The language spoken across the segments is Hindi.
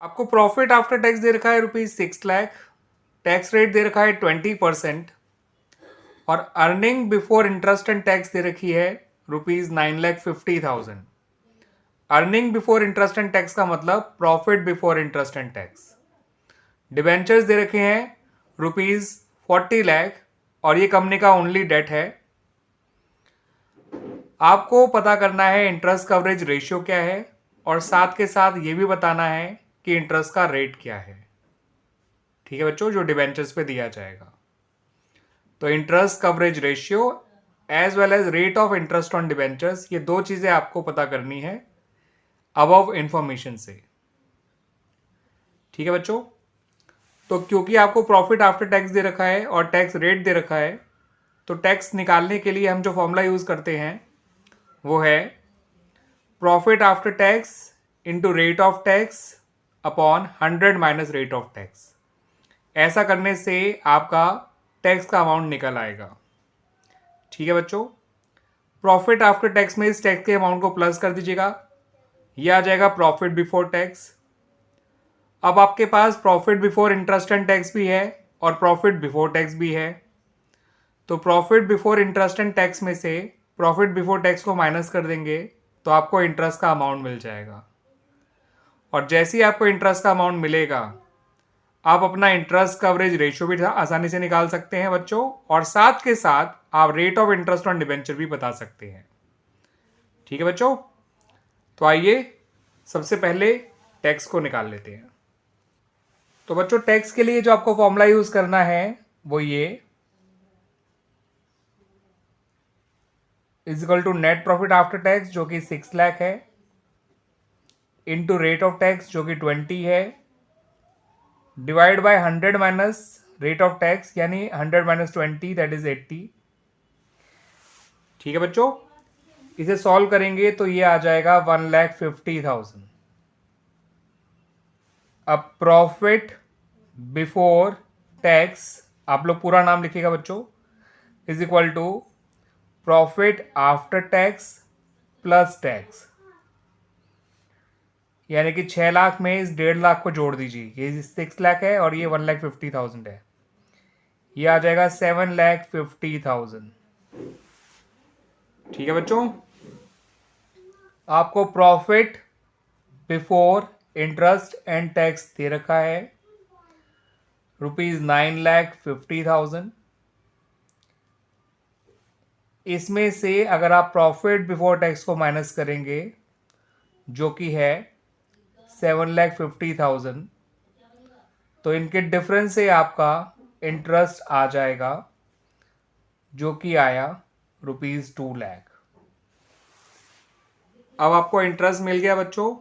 आपको प्रॉफिट आफ्टर टैक्स दे रखा है ₹6 लाख, टैक्स रेट दे रखा है 20% और earning before interest and tax दे रखी है ₹9,50,000। Earning before interest and tax का मतलब profit before interest and tax. Debentures दे रखे हैं ₹40 लाख और ये कंपनी का ओनली डेट है। आपको पता करना है इंटरेस्ट कवरेज रेशियो क्या है और साथ के साथ ये भी बताना है कि इंटरेस्ट का रेट क्या है। ठीक है बच्चों, जो डिबेंचर्स पे दिया जाएगा। तो interest coverage ratio as well as rate of interest on debentures, ये दो चीजें आपको पता करनी है अबव इंफॉर्मेशन से। ठीक है बच्चों, तो क्योंकि आपको प्रॉफिट आफ्टर टैक्स दे रखा है और टैक्स रेट दे रखा है, तो टैक्स निकालने के लिए हम जो फॉर्मूला यूज करते हैं वो है profit after tax into rate of tax upon 100 minus rate of tax. ऐसा करने से आपका टैक्स का अमाउंट निकल आएगा। ठीक है बच्चों, प्रॉफिट आफ्टर टैक्स में इस टैक्स के अमाउंट को प्लस कर दीजिएगा, यह आ जाएगा प्रॉफिट बिफोर टैक्स। अब आपके पास profit before interest and tax भी है और प्रॉफिट बिफोर टैक्स भी है, तो profit before interest and tax में से प्रॉफिट बिफोर टैक्स को माइनस कर देंगे तो आपको इंटरेस्ट का अमाउंट मिल जाएगा। और जैसे ही आपको इंटरेस्ट का अमाउंट मिलेगा, आप अपना इंटरेस्ट कवरेज रेशियो भी आसानी से निकाल सकते हैं बच्चों, और साथ के साथ आप rate of interest on debenture भी बता सकते हैं। ठीक है बच्चों, तो आइए सबसे पहले टैक्स को निकाल लेते हैं। तो बच्चों, टैक्स के लिए जो आपको फॉर्मूला यूज करना है वो ये is equal to net profit after tax जो कि 6 लाख है, इंटू रेट ऑफ टैक्स जो कि 20 है, divide by 100 minus rate of tax यानी 100 माइनस 20 दैट इज 80। ठीक है बच्चों, इसे सॉल्व करेंगे तो ये आ जाएगा 1,50,000। अब प्रॉफिट बिफोर टैक्स, आप लोग पूरा नाम लिखिएगा बच्चों, is equal to profit after tax plus tax, यानी कि 6 लाख में इस 1.5 लाख को जोड़ दीजिए। ये 6 लाख है और ये 1,50,000 है, ये आ जाएगा 7,50,000। ठीक है बच्चों, आपको profit before interest and tax दे रखा है ₹9,50,000। इसमें से अगर आप प्रॉफिट बिफोर टैक्स को माइनस करेंगे जो कि है 7,50,000, तो इनके डिफरेंस से आपका इंटरेस्ट आ जाएगा जो कि आया ₹2 लाख। अब आपको इंटरेस्ट मिल गया बच्चों,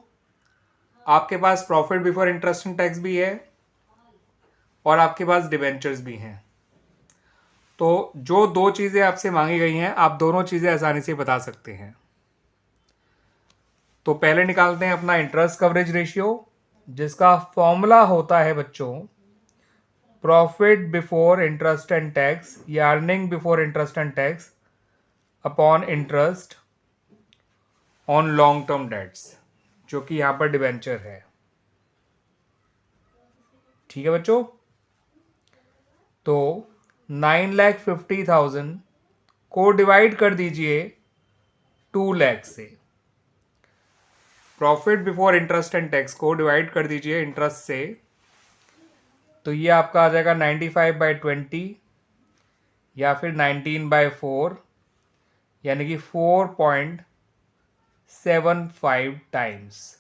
आपके पास profit before interest and tax भी है और आपके पास डिबेंचर्स भी हैं। तो जो दो चीज़ें आपसे मांगी गई हैं, आप दोनों चीज़ें आसानी से बता सकते हैं। तो पहले निकालते हैं अपना इंटरेस्ट कवरेज रेशियो, जिसका फॉर्मूला होता है बच्चों profit before interest and tax या earning before interest and tax upon interest on long term debts, जो कि यहां पर डिबेंचर है। ठीक है बच्चों, तो 9,50,000 को डिवाइड कर दीजिए 2 लाख से। Profit before interest and tax को डिवाइड कर दीजिए इंटरेस्ट से, तो ये आपका आ जाएगा 95/20 या फिर 19/4, यानी कि 4.75 times.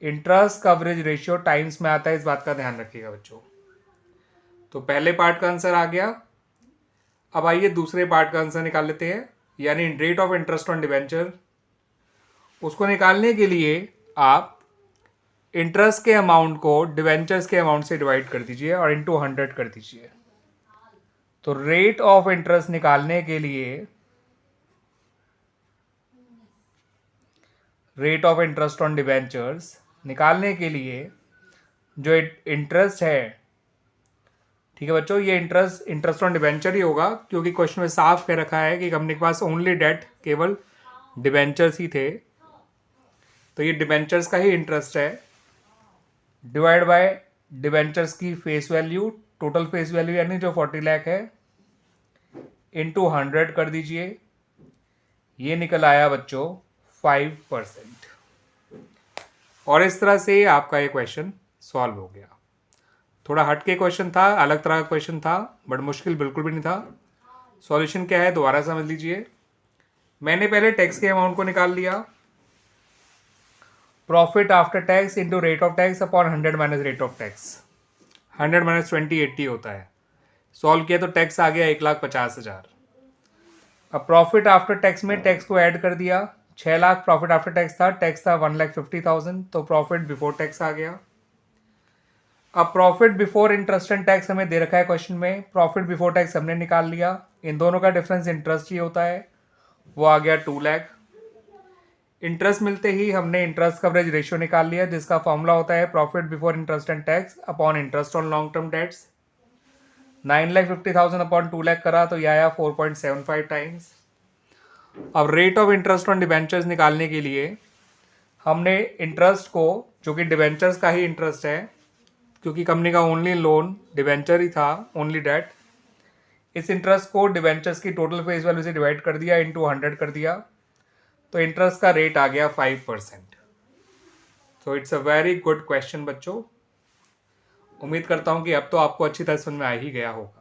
Interest coverage ratio times में आता है, इस बात का ध्यान रखिएगा बच्चों। तो पहले पार्ट का आंसर आ गया। अब आइए दूसरे पार्ट का आंसर निकाल लेते हैं, यानी rate of interest on debenture. उसको निकालने के लिए आप इंटरेस्ट के अमाउंट को डिबेंचर्स के अमाउंट से डिवाइड कर दीजिए और इनटू 100 कर दीजिए। तो रेट ऑफ इंटरेस्ट निकालने के लिए, rate of interest on debentures निकालने के लिए जो इंटरेस्ट है, ठीक है बच्चों, ये इंटरेस्ट ऑन डिबेंचर ही होगा, क्योंकि क्वेश्चन में साफ कह रखा है कि कंपनी के पास ओनली डेट केवल डिबेंचर्स ही थे, तो ये डिबेंचर्स का ही इंटरेस्ट है। डिवाइड बाय डिबेंचर्स की face value, total face value यानी जो 40 लाख है, इंटू 100 कर दीजिए। ये निकल आया बच्चों 5%। और इस तरह से आपका ये क्वेश्चन सॉल्व हो गया। थोड़ा हट के क्वेश्चन था, अलग तरह का क्वेश्चन था, बट मुश्किल बिल्कुल भी नहीं था। सॉल्यूशन क्या है दोबारा समझ लीजिए। मैंने पहले टैक्स के अमाउंट को निकाल लिया, profit after tax into rate of tax upon 100 minus rate of tax. 100 minus 20 80 होता है। सॉल्व किया तो टैक्स आ गया 1,50,000। अब प्रॉफिट आफ्टर टैक्स में टैक्स को ऐड कर दिया। 6 लाख प्रॉफिट आफ्टर टैक्स था, टैक्स था 1,50,000, तो प्रॉफिट बिफोर टैक्स आ गया। अब profit before interest and tax हमें दे रखा है क्वेश्चन में, प्रॉफिट बिफोर टैक्स हमने निकाल लिया। इन दोनों का डिफरेंस इंटरेस्ट ही होता है, वो आ गया 2 लाख। इंटरेस्ट मिलते ही हमने इंटरेस्ट कवरेज रेशियो निकाल लिया, जिसका फॉर्मूला होता है profit before interest and tax upon interest on long term dates. 9,50,000 upon 2 lakh करा तो यह आया 4.75 टाइम्स। अब rate of interest on debentures निकालने के लिए हमने इंटरेस्ट को, जो कि डिबेंचर्स का ही इंटरेस्ट है क्योंकि कंपनी का ओनली लोन डिबेंचर ही था, ओनली डेट, इस इंटरेस्ट को डिबेंचर्स की टोटल फेस वैल्यू से डिवाइड कर दिया, इंटू 100 कर दिया, तो इंटरेस्ट का रेट आ गया 5%। तो it's a very good question बच्चों। उम्मीद करता हूँ कि अब तो आपको अच्छी तरह समझ में आ ही गया होगा।